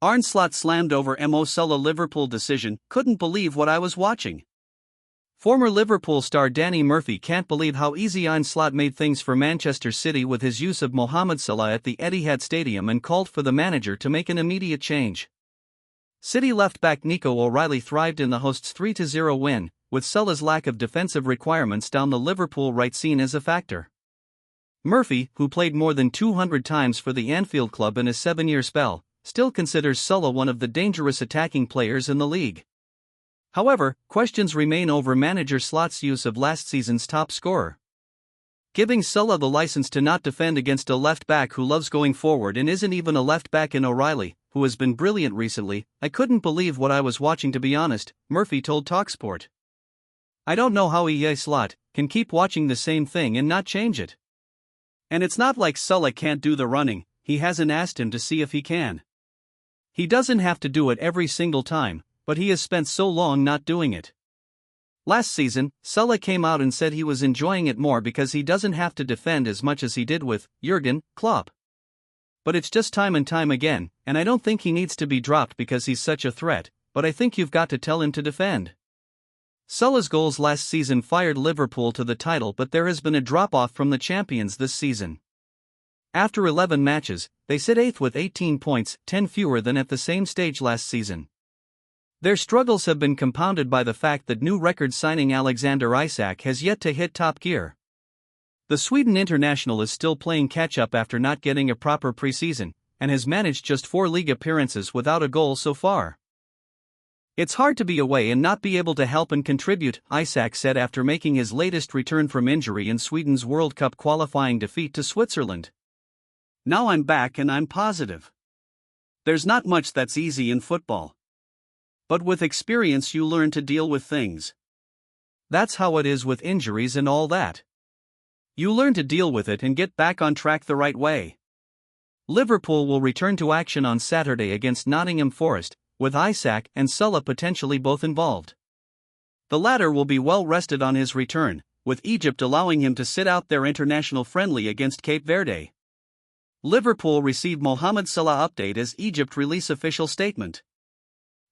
Arne Slot slammed over Mo Salah Liverpool decision, couldn't believe what I was watching. Former Liverpool star Danny Murphy can't believe how easy Arne Slot made things for Manchester City with his use of Mohamed Salah at the Etihad Stadium and called for the manager to make an immediate change. City left-back Nico O'Reilly thrived in the hosts' 3-0 win, with Salah's lack of defensive requirements down the Liverpool right seen as a factor. Murphy, who played more than 200 times for the Anfield club in a 7-year spell, still considers Salah one of the dangerous attacking players in the league. However, questions remain over manager Slot's use of last season's top scorer. Giving Salah the license to not defend against a left-back who loves going forward and isn't even a left-back in O'Reilly, who has been brilliant recently, I couldn't believe what I was watching, to be honest, Murphy told TalkSport. I don't know how Slot can keep watching the same thing and not change it. And it's not like Salah can't do the running, he hasn't asked him to see if he can. He doesn't have to do it every single time, but he has spent so long not doing it. Last season, Salah came out and said he was enjoying it more because he doesn't have to defend as much as he did with Jurgen Klopp. But it's just time and time again, and I don't think he needs to be dropped because he's such a threat, but I think you've got to tell him to defend. Salah's goals last season fired Liverpool to the title, but there has been a drop-off from the champions this season. After 11 matches, they sit 8th with 18 points, 10 fewer than at the same stage last season. Their struggles have been compounded by the fact that new record signing Alexander Isak has yet to hit top gear. The Sweden international is still playing catch-up after not getting a proper preseason, and has managed just 4 league appearances without a goal so far. It's hard to be away and not be able to help and contribute, Isak said after making his latest return from injury in Sweden's World Cup qualifying defeat to Switzerland. Now I'm back and I'm positive. There's not much that's easy in football. But with experience you learn to deal with things. That's how it is with injuries and all that. You learn to deal with it and get back on track the right way. Liverpool will return to action on Saturday against Nottingham Forest, with Isak and Salah potentially both involved. The latter will be well rested on his return, with Egypt allowing him to sit out their international friendly against Cape Verde. Liverpool received Mohamed Salah update as Egypt release official statement.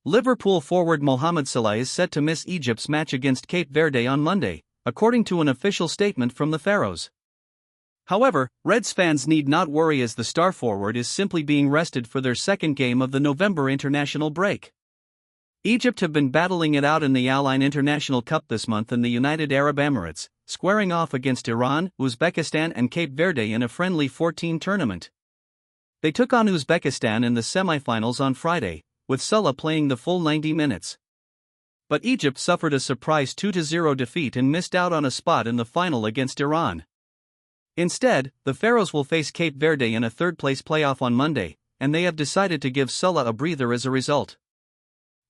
Liverpool forward Mohamed Salah is set to miss Egypt's match against Cape Verde on Monday, according to an official statement from the Pharaohs. However, Reds fans need not worry as the star forward is simply being rested for their second game of the November international break. Egypt have been battling it out in the Al Ain International Cup this month in the United Arab Emirates, squaring off against Iran, Uzbekistan and Cape Verde in a friendly 14 tournament. They took on Uzbekistan in the semi-finals on Friday, with Salah playing the full 90 minutes. But Egypt suffered a surprise 2-0 defeat and missed out on a spot in the final against Iran. Instead, the Pharaohs will face Cape Verde in a third-place playoff on Monday, and they have decided to give Salah a breather as a result.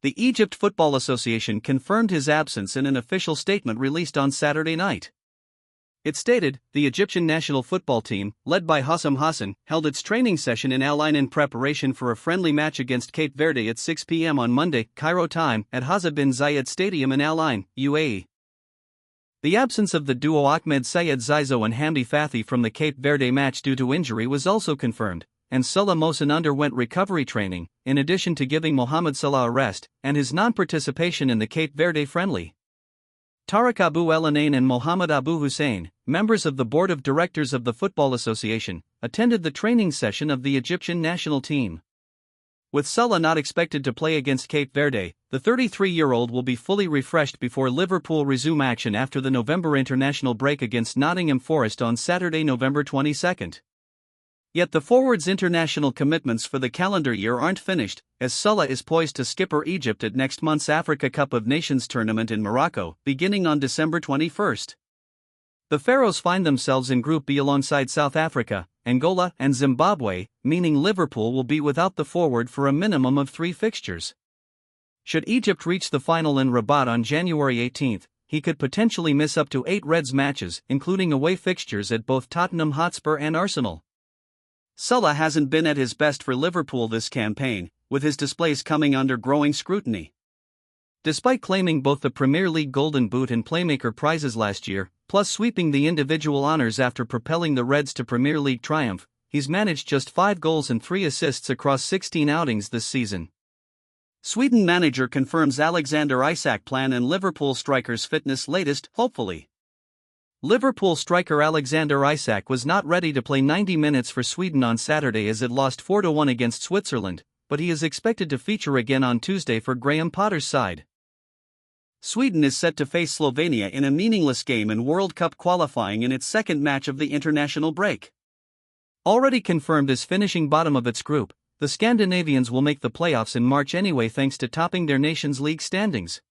The Egypt Football Association confirmed his absence in an official statement released on Saturday night. It stated, the Egyptian national football team, led by Hossam Hassan, held its training session in Al Ain in preparation for a friendly match against Cape Verde at 6 p.m. on Monday, Cairo time, at Hazza bin Zayed Stadium in Al Ain, UAE. The absence of the duo Ahmed Sayed Zaizo and Hamdi Fathi from the Cape Verde match due to injury was also confirmed, and Salah Mohsen underwent recovery training, in addition to giving Mohamed Salah a rest, and his non-participation in the Cape Verde friendly. Tariq Abu El Anain and Mohamed Abu Hussein, members of the board of directors of the Football Association, attended the training session of the Egyptian national team. With Salah not expected to play against Cape Verde, the 33-year-old will be fully refreshed before Liverpool resume action after the November international break against Nottingham Forest on Saturday, November 22. Yet the forward's international commitments for the calendar year aren't finished, as Salah is poised to skipper Egypt at next month's Africa Cup of Nations tournament in Morocco, beginning on December 21. The Pharaohs find themselves in Group B alongside South Africa, Angola and Zimbabwe, meaning Liverpool will be without the forward for a minimum of 3 fixtures. Should Egypt reach the final in Rabat on January 18, he could potentially miss up to 8 Reds matches, including away fixtures at both Tottenham Hotspur and Arsenal. Salah hasn't been at his best for Liverpool this campaign, with his displays coming under growing scrutiny. Despite claiming both the Premier League Golden Boot and Playmaker prizes last year, plus sweeping the individual honours after propelling the Reds to Premier League triumph, he's managed just 5 goals and 3 assists across 16 outings this season. Sweden manager confirms Alexander Isak plan and Liverpool striker's fitness latest, hopefully. Liverpool striker Alexander Isak was not ready to play 90 minutes for Sweden on Saturday as it lost 4-1 against Switzerland, but he is expected to feature again on Tuesday for Graham Potter's side. Sweden is set to face Slovenia in a meaningless game in World Cup qualifying in its second match of the international break. Already confirmed as finishing bottom of its group, the Scandinavians will make the playoffs in March anyway thanks to topping their Nations League standings.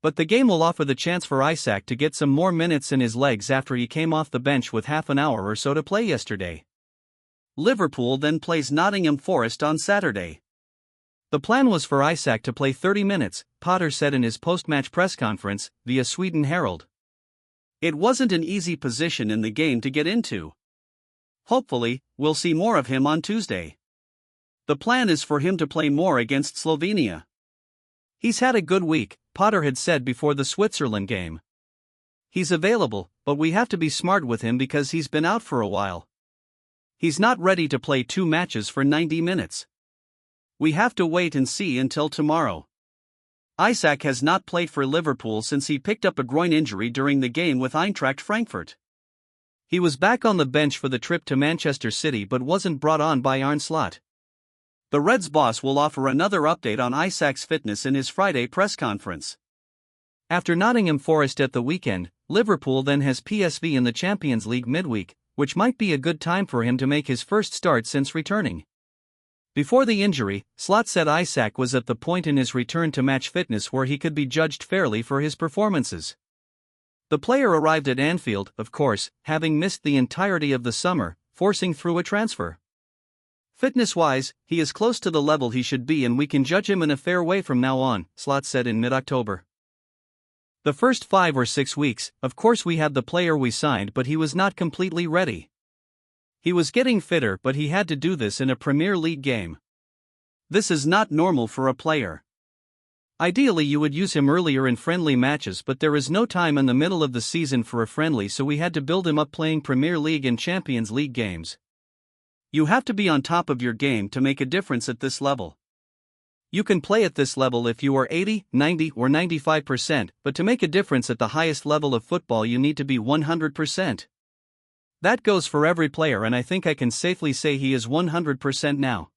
But the game will offer the chance for Isak to get some more minutes in his legs after he came off the bench with half an hour or so to play yesterday. Liverpool then plays Nottingham Forest on Saturday. The plan was for Isak to play 30 minutes, Potter said in his post-match press conference, via Sweden Herald. It wasn't an easy position in the game to get into. Hopefully, we'll see more of him on Tuesday. The plan is for him to play more against Slovenia. He's had a good week, Potter had said before the Switzerland game. He's available, but we have to be smart with him because he's been out for a while. He's not ready to play 2 matches for 90 minutes. We have to wait and see until tomorrow. Isak has not played for Liverpool since he picked up a groin injury during the game with Eintracht Frankfurt. He was back on the bench for the trip to Manchester City but wasn't brought on by Arne Slot. The Reds boss will offer another update on Isak's fitness in his Friday press conference. After Nottingham Forest at the weekend, Liverpool then has PSV in the Champions League midweek, which might be a good time for him to make his first start since returning. Before the injury, Slot said Isak was at the point in his return to match fitness where he could be judged fairly for his performances. The player arrived at Anfield, of course, having missed the entirety of the summer, forcing through a transfer. Fitness-wise, he is close to the level he should be and we can judge him in a fair way from now on, Slot said in mid-October. The first 5 or 6 weeks, of course we had the player we signed but he was not completely ready. He was getting fitter but he had to do this in a Premier League game. This is not normal for a player. Ideally you would use him earlier in friendly matches but there is no time in the middle of the season for a friendly so we had to build him up playing Premier League and Champions League games. You have to be on top of your game to make a difference at this level. You can play at this level if you are 80, 90 or 95%, but to make a difference at the highest level of football you need to be 100%. That goes for every player and I think I can safely say he is 100% now.